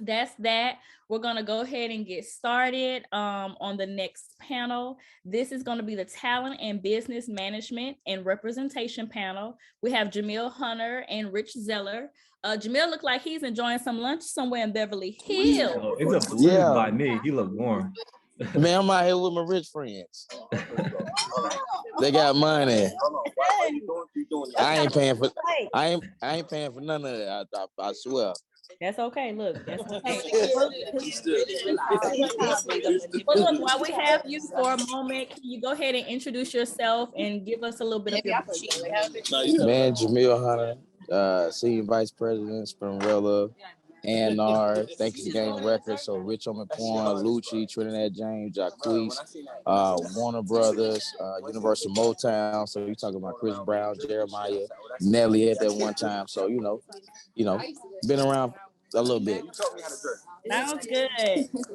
that's that. We're going to go ahead and get started on the next panel. This is going to be the Talent and Business Management and Representation panel. We have Jamil Hunter and Rich Zeller. Jamil looked like he's enjoying some lunch somewhere in Beverly Hills. Oh, it's a blue by me. He looked warm. Man, I'm out here with my rich friends. They got money. I ain't paying for none of that. I swear. That's okay. Look, that's okay. Well, look, while we have you for a moment, can you go ahead and introduce yourself and give us a little bit of your Man, Jamil Hunter, Senior Vice President, Spinrilla, A&R, Thanks Game Records. So Rich on McQuarrie, Lucci, Trinidad James, Jacquees, Warner Brothers, Universal Motown. So you talking about Chris Brown, Jeremiah, Nelly at that one time. So you know, been around a little bit. Sounds good.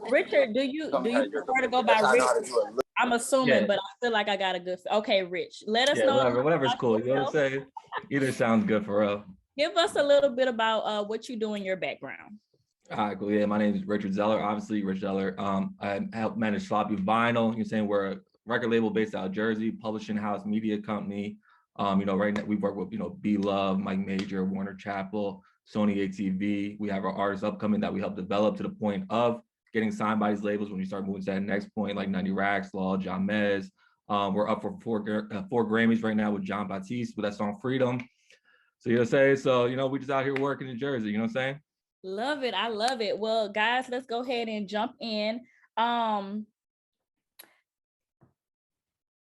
Richard, do you prefer to go by Rich? I'm assuming, but I feel like I got a good. Okay, Rich, let us know. Whatever's cool. You know what I'm saying? Either sounds good for real. Give us a little bit about what you do in your background. All right, cool. Yeah, my name is Richard Zeller. Obviously, Rich Zeller. I help manage Sloppy Vinyl. You're saying we're a record label based out of Jersey, publishing house, media company. Right now we work with B Love, Mike Major, Warner Chappell, Sony ATV. We have our artists upcoming that we help develop to the point of getting signed by these labels. When we start moving to that next point, like 90 Racks, Law, Jamez. We're up for four Grammys right now with John Batiste with that song Freedom. So you know what I'm saying? So, we just out here working in Jersey, you know what I'm saying? Love it. I love it. Well, guys, let's go ahead and jump in.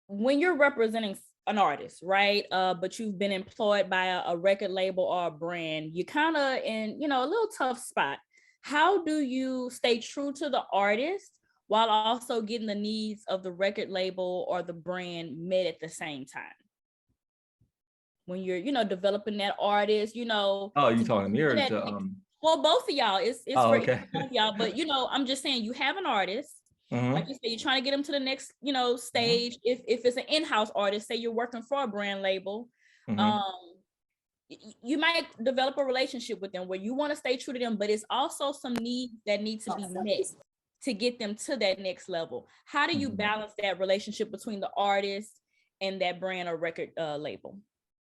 When you're representing an artist, right? But you've been employed by a record label or a brand, you're kind of in, a little tough spot. How do you stay true to the artist while also getting the needs of the record label or the brand met at the same time? When you're, developing that artist, Oh, you talking to me or to Well, both of y'all. It's for okay. both of y'all. But I'm just saying, you have an artist. Like you said, you're trying to get them to the next, stage. If it's an in-house artist, say you're working for a brand label, you might develop a relationship with them where you want to stay true to them, but it's also some needs that need to be met to get them to that next level. How do you balance that relationship between the artist and that brand or record label?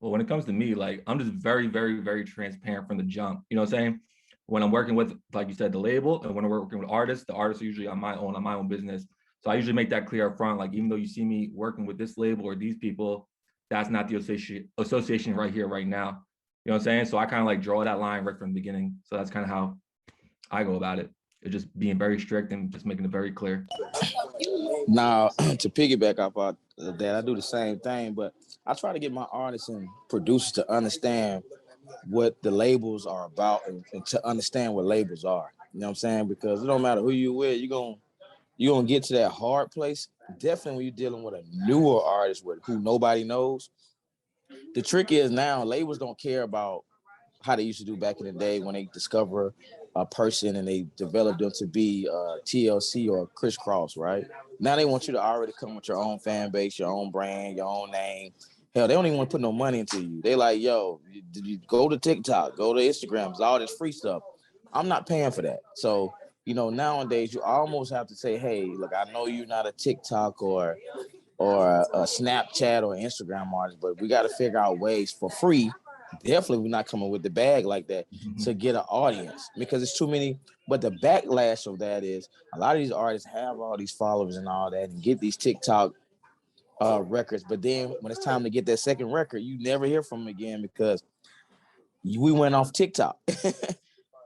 Well, when it comes to me, like I'm just very, very, very transparent from the jump. You know what I'm saying? When I'm working with, like you said, the label, and when I'm working with artists, the artists are usually on my own business. So I usually make that clear up front. Like, even though you see me working with this label or these people, that's not the association right here, right now. You know what I'm saying? So I kind of like draw that line right from the beginning. So that's kind of how I go about it. It's just being very strict and just making it very clear. Now, to piggyback off of that, I do the same thing, but I try to get my artists and producers to understand what the labels are about and to understand what labels are. You know what I'm saying? Because it don't matter who you with, you're gonna get to that hard place. Definitely when you're dealing with a newer artist who nobody knows. The trick is now labels don't care about how they used to do back in the day when they discover a person and they develop them to be TLC or Crisscross, right? Now they want you to already come with your own fan base, your own brand, your own name. Hell, they don't even want to put no money into you. They like, yo, you go to TikTok, go to Instagram, all this free stuff. I'm not paying for that. So, nowadays you almost have to say, hey, look, I know you're not a TikTok or a Snapchat or Instagram artist, but we got to figure out ways for free. Definitely we're not coming with the bag like that to get an audience because it's too many. But the backlash of that is a lot of these artists have all these followers and all that and get these TikTok records. But then when it's time to get that second record, you never hear from them again because we went off TikTok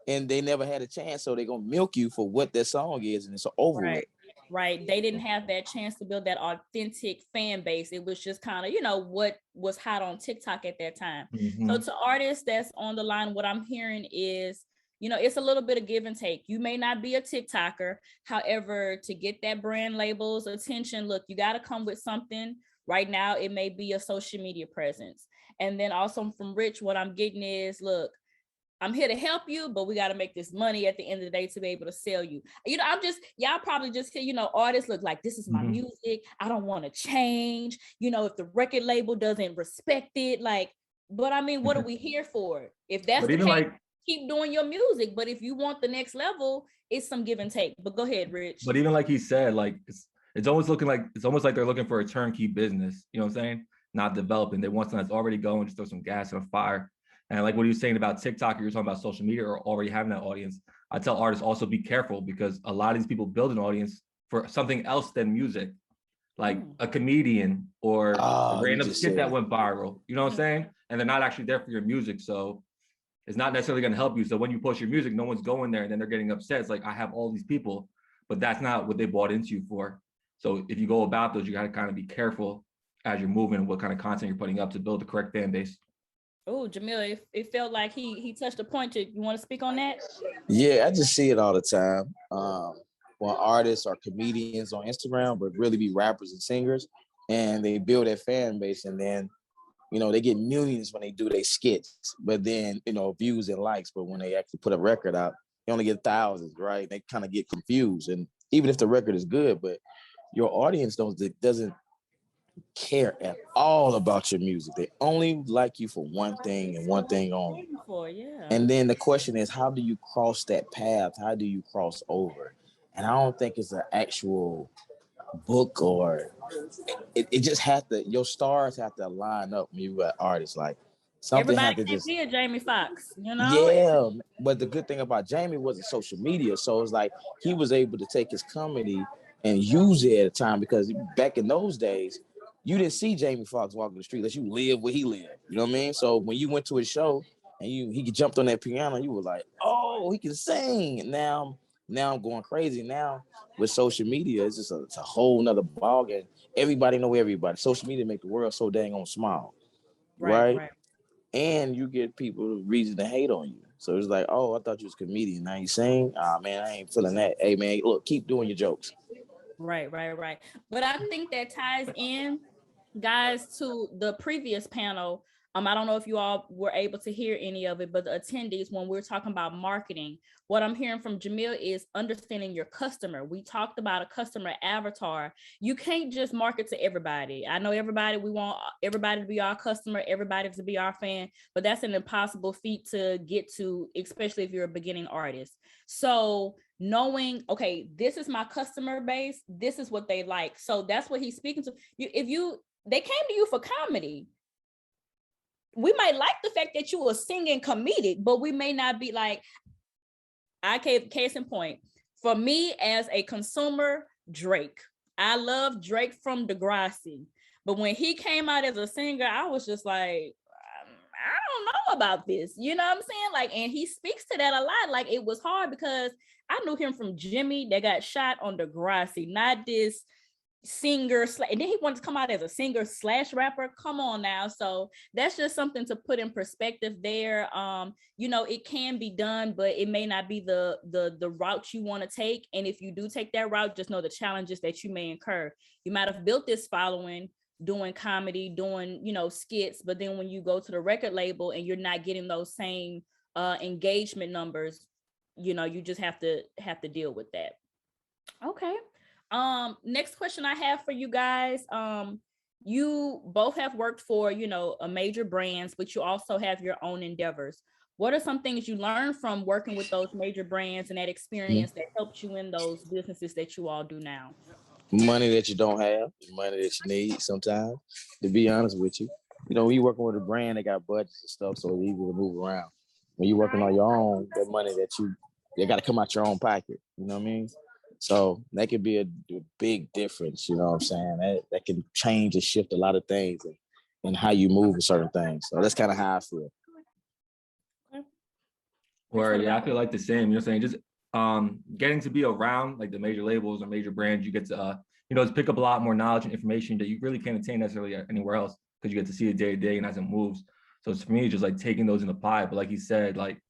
and they never had a chance. So they're going to milk you for what their song is and it's over with. Right. They didn't have that chance to build that authentic fan base. It was just kind of, what was hot on TikTok at that time. So to artists that's on the line, what I'm hearing is, it's a little bit of give and take. You may not be a TikToker. However, to get that brand label's attention, look, you got to come with something. Right now, it may be a social media presence. And then also from Rich, what I'm getting is, look, I'm here to help you, but we got to make this money at the end of the day to be able to sell you. Y'all probably just hear, artists look like, this is my music. I don't want to change. If the record label doesn't respect it, but I mean, what are we here for? If that's the case, keep doing your music. But if you want the next level, it's some give and take. But go ahead, Rich. But even like he said, like it's almost like they're looking for a turnkey business. You know what I'm saying? Not developing. They want something that's already going, just throw some gas on a fire. And like what he was saying about TikTok, you're talking about social media or already having that audience. I tell artists also be careful because a lot of these people build an audience for something else than music, like a comedian or a random skit that went viral. You know what I'm saying? And they're not actually there for your music. So it's not necessarily going to help you. So when you post your music, no one's going there and then they're getting upset. It's like, I have all these people, but that's not what they bought into you for. So if you go about those, you got to kind of be careful as you're moving and what kind of content you're putting up to build the correct fan base. Oh, Jamil, it felt like he touched a point. You want to speak on that? Yeah, I just see it all the time. When artists or comedians on Instagram, but really be rappers and singers, and they build their fan base, and then, you know, they get millions when they do their skits, but then, you know, views and likes. But when they actually put a record out, they only get thousands, right? They kind of get confused. And even if the record is good, but your audience doesn't care at all about your music. They only like you for one thing and one thing only. And then the question is, how do you cross that path? How do you cross over? And I don't think it's an actual book or it just has to, your stars have to line up when you got artists. Like something everybody had to just be a Jamie Foxx, you know? Yeah, but the good thing about Jamie wasn't social media. So it's like he was able to take his comedy and use it at a time, because back in those days, you didn't see Jamie Foxx walking the street unless you live where he lived. You know what I mean? So when you went to his show and he jumped on that piano, you were like, oh, he can sing. And now I'm going crazy. Now with social media, it's a whole nother ballgame. Everybody know everybody. Social media make the world so dang on small. Right. And you get people reason to hate on you. So it's like, oh, I thought you was a comedian. Now you sing? Ah, man, I ain't feeling that. Hey, man, look, keep doing your jokes. Right. But I think that ties in, guys, to the previous panel. I don't know if you all were able to hear any of it, but the attendees, when we're talking about marketing, what I'm hearing from Jamil is understanding your customer. We talked about a customer avatar. You can't just market to everybody. I know we want everybody to be our customer, everybody to be our fan, but that's an impossible feat to get to, especially if you're a beginning artist. So knowing, okay, this is my customer base, this is what they like. So that's what he's speaking to. They came to you for comedy. We might like the fact that you were singing comedic, but we may not be like, case in point, for me as a consumer, Drake. I love Drake from Degrassi, but when he came out as a singer, I was just like, I don't know about this. You know what I'm saying? Like, and he speaks to that a lot. Like, it was hard because I knew him from Jimmy that got shot on Degrassi, not this singer, and then he wanted to come out as a singer / rapper. Come on now. So that's just something to put in perspective there. You know, it can be done, but it may not be the route you want to take. And if you do take that route, just know the challenges that you may incur. You might have built this following doing comedy, doing, you know, skits, but then when you go to the record label and you're not getting those same engagement numbers, you know, you just have to deal with that. Okay. Next question I have for you guys. You both have worked for, you know, a major brands, but you also have your own endeavors. What are some things you learned from working with those major brands and that experience that helped you in those businesses that you all do now? Money that you don't have, money that you need sometimes, to be honest with you. You know, when you're working with a brand, they got budgets and stuff, so it's easy to move around. When you're working on your own, that money that you got to come out your own pocket. You know what I mean? So that could be a big difference, you know what I'm saying? That can change and shift a lot of things and how you move with certain things. So that's kind of how I feel. Or yeah, I feel like the same. You're saying just getting to be around like the major labels or major brands, you get to you know, to pick up a lot more knowledge and information that you really can't attain necessarily anywhere else, because you get to see it day to day and as it moves. So it's, for me, just like taking those in the pie. But like you said, like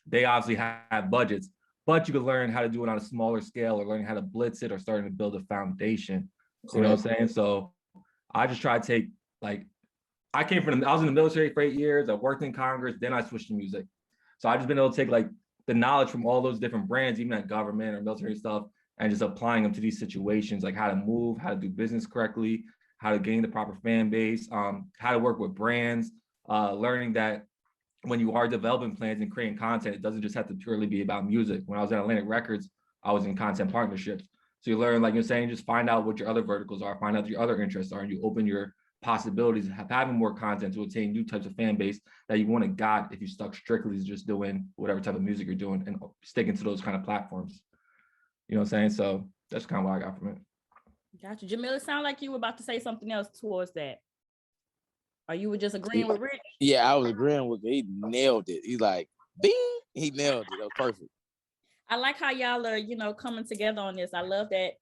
they obviously have budgets, but you can learn how to do it on a smaller scale or learning how to blitz it or starting to build a foundation. Correct. You know what I'm saying? So I just try to take, like, I was in the military for 8 years. I worked in Congress, then I switched to music. So I've just been able to take like the knowledge from all those different brands, even at government or military stuff, and just applying them to these situations, like how to move, how to do business correctly, how to gain the proper fan base, how to work with brands, learning that when you are developing plans and creating content, it doesn't just have to purely be about music. When I was at Atlantic Records, I was in content partnerships. So you learn, like you're saying, just find out what your other verticals are, find out what your other interests are, and you open your possibilities of having more content to attain new types of fan base that you want to got if you stuck strictly to just doing whatever type of music you're doing and sticking to those kind of platforms. You know what I'm saying? So that's kind of what I got from it. Gotcha. Jamil, it sounded like you were about to say something else towards that. Or you were just agreeing with Rich? Yeah, I was agreeing with him. He nailed it. He's like, bing, he nailed it. That was perfect. I like how y'all are, coming together on this. I love that.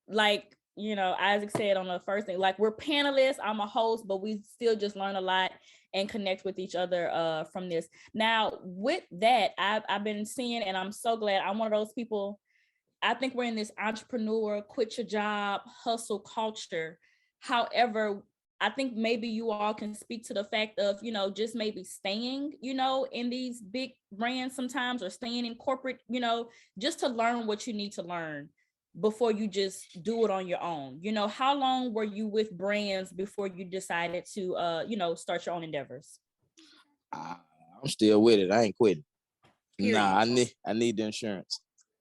Like, Isaac said on the first thing, like, we're panelists, I'm a host, but we still just learn a lot and connect with each other from this. Now, with that, I've been seeing, and I'm so glad I'm one of those people. I think we're in this entrepreneur, quit your job, hustle culture. However, I think maybe you all can speak to the fact of, just maybe staying, in these big brands sometimes, or staying in corporate, just to learn what you need to learn before you just do it on your own. How long were you with brands before you decided to, start your own endeavors? I'm still with it. I ain't quitting. Period. Nah, I need the insurance.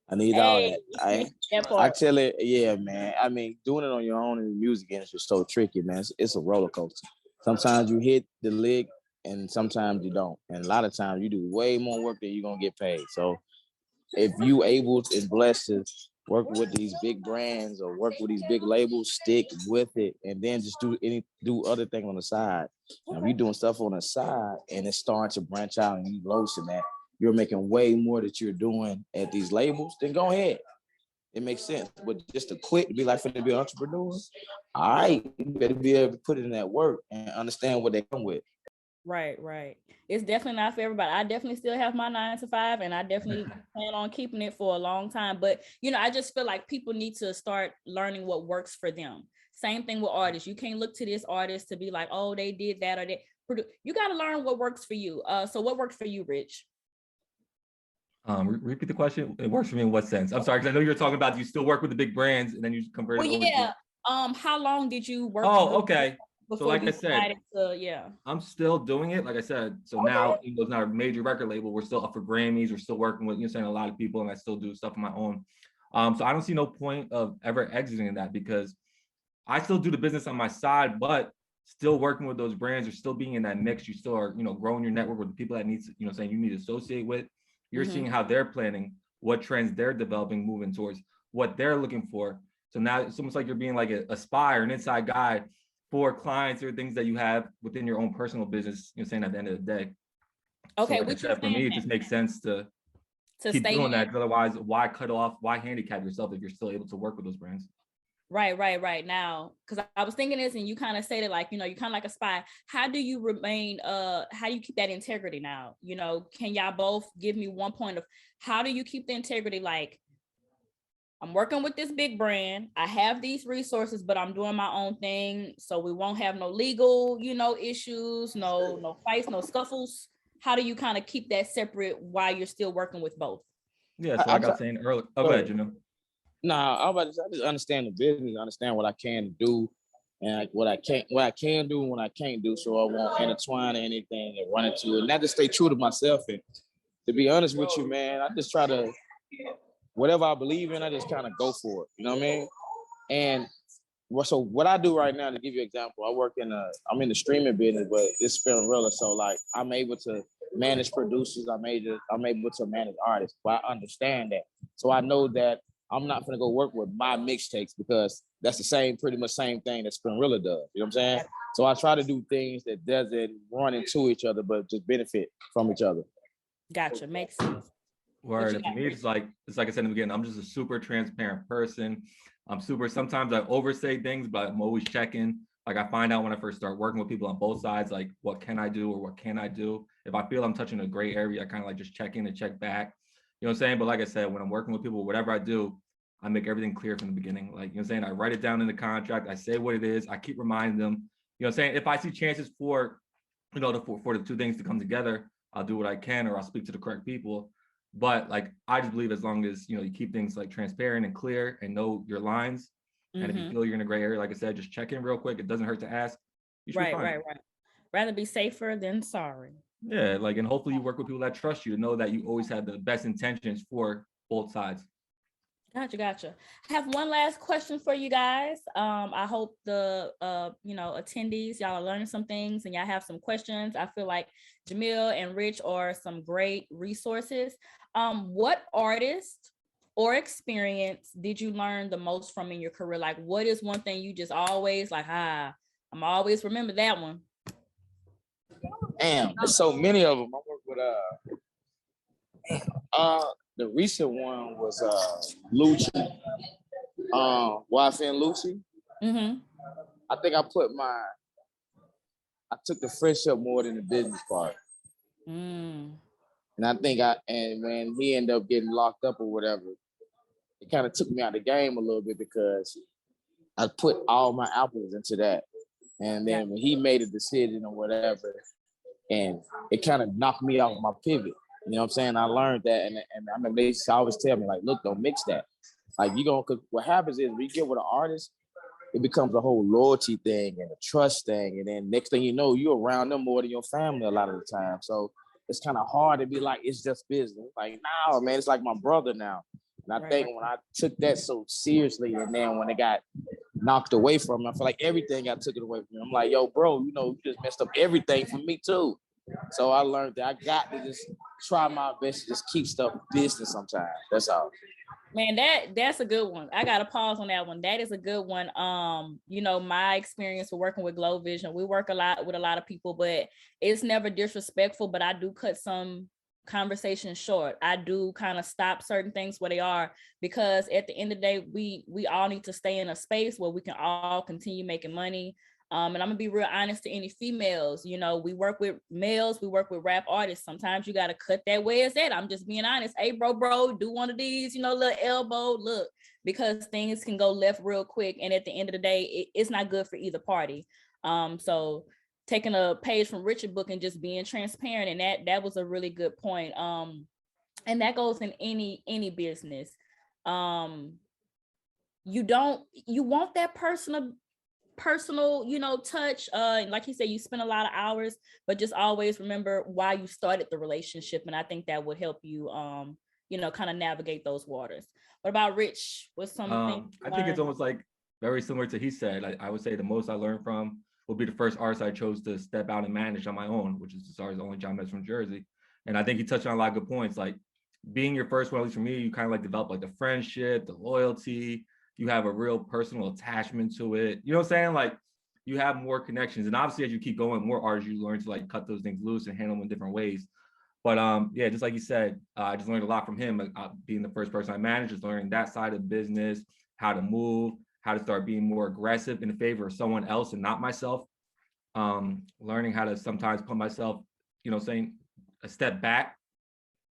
I need all that. I tell it, yeah, man. I mean, doing it on your own in the music industry is so tricky, man. It's a roller coaster. Sometimes you hit the lick and sometimes you don't. And a lot of times you do way more work than you're going to get paid. So if you able and blessed to work with these big brands or work with these big labels, stick with it, and then just do other thing on the side. Now, if you're doing stuff on the side and it's starting to branch out and you losing that, you're making way more that you're doing at these labels, then go ahead. It makes sense. But just to quit, to be like, to be an entrepreneur, all right, you better be able to put in that work and understand what they come with. Right. It's definitely not for everybody. I definitely still have my 9 to 5, and I definitely plan on keeping it for a long time. But, I just feel like people need to start learning what works for them. Same thing with artists. You can't look to this artist to be like, oh, they did that or that. You got to learn what works for you. So what worked for you, Rich? Repeat the question. It works for me in what sense? I'm sorry, because I know you're talking about you still work with the big brands and then you convert it over. Yeah. How long did you work? Oh, okay. So like I said, I'm still doing it. Like I said, so now even though it's not a major record label, we're still up for Grammys. We're still working with, saying a lot of people, and I still do stuff on my own. So I don't see no point of ever exiting that, because I still do the business on my side, but still working with those brands, or still being in that mix. You still are, growing your network with the people that need to, saying you need to associate with. You're seeing how they're planning, what trends they're developing, moving towards, what they're looking for. So now it's almost like you're being like a spy or an inside guy for clients or things that you have within your own personal business, saying at the end of the day. Okay. So like I said, for me, it just makes sense to keep doing that. Otherwise, why cut off, why handicap yourself if you're still able to work with those brands? Right. Now, because I was thinking this, and you kind of stated like, you're kind of like a spy. How do you remain, how do you keep that integrity now? Can y'all both give me one point of how do you keep the integrity? Like, I'm working with this big brand. I have these resources, but I'm doing my own thing. So we won't have no legal, issues, no fights, no scuffles. How do you kind of keep that separate while you're still working with both? Yeah, so like I was saying earlier. Oh, go ahead, Jenee. Nah, I just understand the business, understand what I can do, and what I can do and what I can't do, so I won't intertwine anything and run into it. And I just stay true to myself. And to be honest with you, man, I just try to, whatever I believe in, I just kind of go for it. You know what I mean? And so what I do right now, to give you an example, I'm in the streaming business, but it's Spinrilla. So like, I'm able to manage producers. I'm able to manage artists. But I understand that. So I know that I'm not gonna go work with my mixtapes, because that's pretty much same thing that Spinrilla does. You know what I'm saying? So I try to do things that doesn't run into each other, but just benefit from each other. Gotcha. Makes sense. Word. For me, it's like I said in the beginning, I'm just a super transparent person. Sometimes I oversay things, but I'm always checking. Like, I find out when I first start working with people on both sides, like, what can I do or what can I do? If I feel I'm touching a gray area, I kind of like just check in and check back. You know what I'm saying? But like I said, when I'm working with people, whatever I do, I make everything clear from the beginning. Like, you know what I'm saying? I write it down in the contract. I say what it is. I keep reminding them. You know what I'm saying? If I see chances for, for the two things to come together, I'll do what I can, or I'll speak to the correct people. But like, I just believe as long as, you keep things like transparent and clear and know your lines. And if you feel you're in a gray area, like I said, just check in real quick. It doesn't hurt to ask. You should be fine. Right. Rather be safer than sorry. Yeah, like, and hopefully you work with people that trust you to know that you always have the best intentions for both sides. Gotcha. I have one last question for you guys. I hope the attendees, y'all are learning some things and y'all have some questions. I feel like Jamil and Rich are some great resources. What artist or experience did you learn the most from in your career? Like, what is one thing you just always like, I'm always remember that one? Damn, there's so many of them. I work with the recent one was Lucci. YFN Lucci. Mm-hmm. I think I took the friendship more than the business part. And I think when he ended up getting locked up or whatever, it kind of took me out of the game a little bit because I put all my apples into that. And then when he made a decision or whatever, and it kind of knocked me off my pivot. You know what I'm saying? I learned that, and I mean, they always tell me, like, look, don't mix that. Like, cause what happens is when you get with an artist, it becomes a whole loyalty thing and a trust thing. And then next thing you know, you're around them more than your family a lot of the time. So it's kind of hard to be like, it's just business. Like, no, man, it's like my brother now. And I think when I took that so seriously, and then when it got knocked away from me, I feel like everything got taken away from me. I'm like, yo, bro, you just messed up everything for me too. So I learned that I got to just try my best to just keep stuff business sometimes. That's all. Man, that's a good one. I got to pause on that one. That is a good one. My experience with working with GlobeVision, we work a lot with a lot of people, but it's never disrespectful, but I do cut some conversations short. I do kind of stop certain things where they are, because at the end of the day, we all need to stay in a space where we can all continue making money. And I'm gonna be real honest to any females. We work with males, we work with rap artists. Sometimes you gotta cut that way as that. I'm just being honest. Hey, bro, do one of these, little elbow, look, because things can go left real quick. And at the end of the day, it's not good for either party. So taking a page from Richard's book and just being transparent, and that was a really good point. And that goes in any business. You want that personal touch, like you said, you spend a lot of hours, but just always remember why you started the relationship, and I think that would help you kind of navigate those waters. What about Rich? What's something I think it's almost like very similar to he said. I would say the most I learned from would be the first artist I chose to step out and manage on my own, which is the only John Metz from Jersey. And I think he touched on a lot of good points, like being your first one. At least for me, you kind of like develop like the friendship, the loyalty. You have a real personal attachment to it. You know what I'm saying? Like, you have more connections. And obviously, as you keep going, more artists, you learn to like cut those things loose and handle them in different ways. But yeah, just like you said, I just learned a lot from him, being the first person I managed, just learning that side of business, how to move, how to start being more aggressive in favor of someone else and not myself. Learning how to sometimes put myself, saying a step back,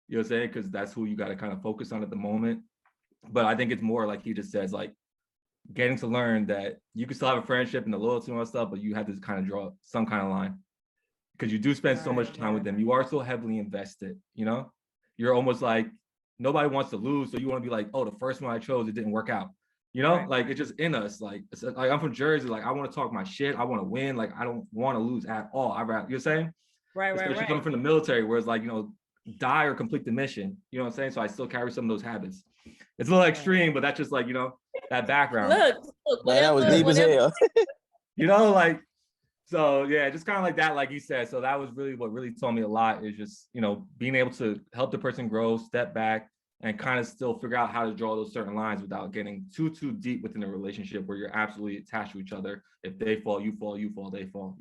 you know what I'm saying? Because that's who you got to kind of focus on at the moment. But I think it's more like he just says, like, getting to learn that you can still have a friendship and the loyalty and all that stuff, but you have to kind of draw some kind of line, because you do spend so much time with them. You are so heavily invested, you're almost like, nobody wants to lose. So you want to be like, oh, the first one I chose, it didn't work out. Like, it's just in us. Like, I'm from Jersey. Like, I want to talk my shit. I want to win. Like, I don't want to lose at all. You know what I'm saying? Especially coming from the military, where it's like, die or complete the mission. You know what I'm saying? So I still carry some of those habits. It's a little extreme, but that's just like, that background. Look, man, that was deep as hell. Like, so yeah, just kind of like that, like you said. So that was really what really taught me a lot, is just, being able to help the person grow, step back, and kind of still figure out how to draw those certain lines without getting too deep within a relationship where you're absolutely attached to each other. If they fall, you fall, you fall, they fall,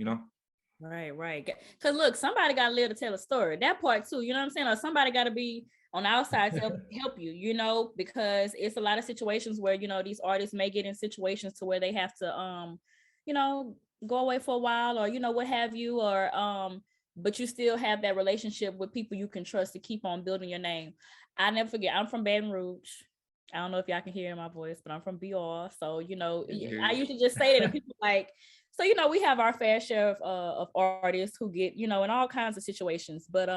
Right. Because look, somebody got to live to tell a story. That part too, you know what I'm saying? Or somebody got to be on the outside to help you, because it's a lot of situations where, these artists may get in situations to where they have to, go away for a while, or, what have you, or, but you still have that relationship with people you can trust to keep on building your name. I never forget, I'm from Baton Rouge. I don't know if y'all can hear my voice, but I'm from BR. So, I usually just say that, and people like, so, we have our fair share of artists who get, in all kinds of situations. But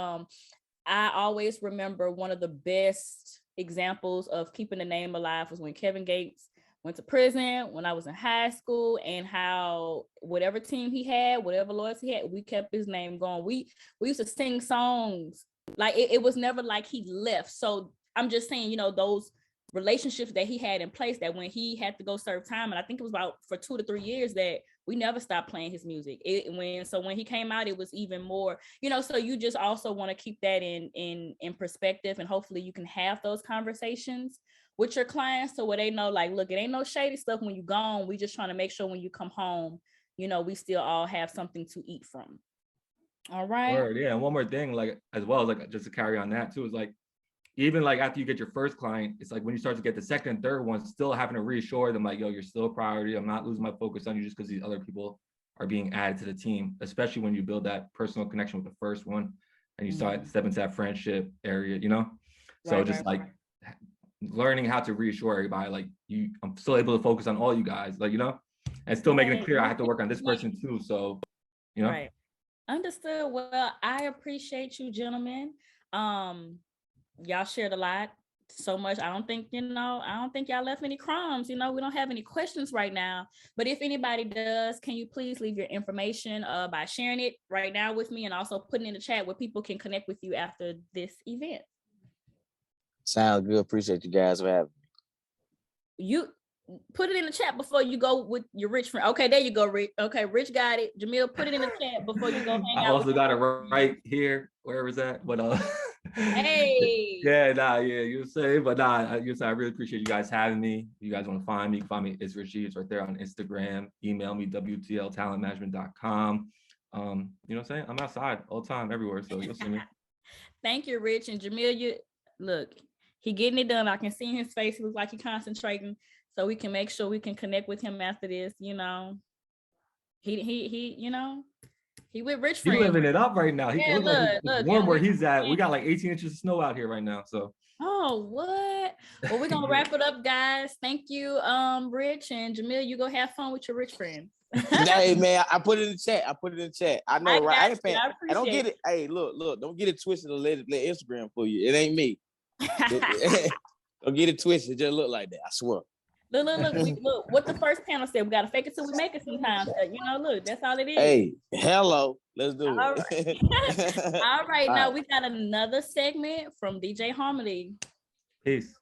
I always remember one of the best examples of keeping the name alive was when Kevin Gates went to prison, when I was in high school, and how whatever team he had, whatever loyalty he had, we kept his name going. We used to sing songs. Like it was never like he left. So I'm just saying, you know, those relationships that he had in place, that when he had to go serve time, and I think it was about for 2 to 3 years, that we never stopped playing his music. When he came out, it was even more, you know, so you just also want to keep that in perspective, and hopefully you can have those conversations with your clients so where they know, like, look, it ain't no shady stuff when you gone. We just trying to make sure when you come home, you know, we still all have something to eat from. All right. Word, yeah. And one more thing, like, as well as like, just to carry on that too, is like, even like after you get your first client, it's like when you start to get the second and third one, still having to reassure them like, yo, you're still a priority. I'm not losing my focus on you just because these other people are being added to the team, especially when you build that personal connection with the first one and you start to step into that friendship area, you know? So learning how to reassure everybody, like I'm still able to focus on all you guys, like, you know, and still making it clear I have to work on this person too. So, you know. Right. Understood. Well, I appreciate you, gentlemen. Y'all shared a lot, so much. I don't think y'all left any crumbs. You know, we don't have any questions right now, but if anybody does, can you please leave your information by sharing it right now with me, and also putting in the chat where people can connect with you after this event. Sounds good. Appreciate you guys for having me. You put it in the chat before you go with your Rich friend. Okay, there you go, Rich. Okay, Rich got it. Jamil, put it in the chat before you go hang out. I also got it right here, wherever it's at. But hey. Yeah, you say, but I really appreciate you guys having me. If you guys want to find me, it's Richie. It's right there on Instagram. Email me, wtltalentmanagement.com. You know what I'm saying? I'm outside all the time, everywhere, so you'll see me. Thank you, Rich. And Jamil, look, he getting it done. I can see his face. He looks like he's concentrating. So we can make sure we can connect with him after this. You know, he you know, he with Rich friends. He's living it up right now. He looks like it's warm where he's at. We got like 18 inches of snow out here right now. So. Oh, what? Well, we're gonna wrap it up, guys. Thank you, Rich, and Jamil. You go have fun with your Rich friends. Hey man, I put it in the chat. I know, right? I don't get it. Hey, look, don't get it twisted and let Instagram for you. It ain't me. Don't get it twisted. It just look like that. I swear. Look, what the first panel said, we gotta fake it till we make it sometimes. You know, look, that's all it is. Hey, hello. Let's do it. All right. Now we got another segment from DJ Harmony. Peace.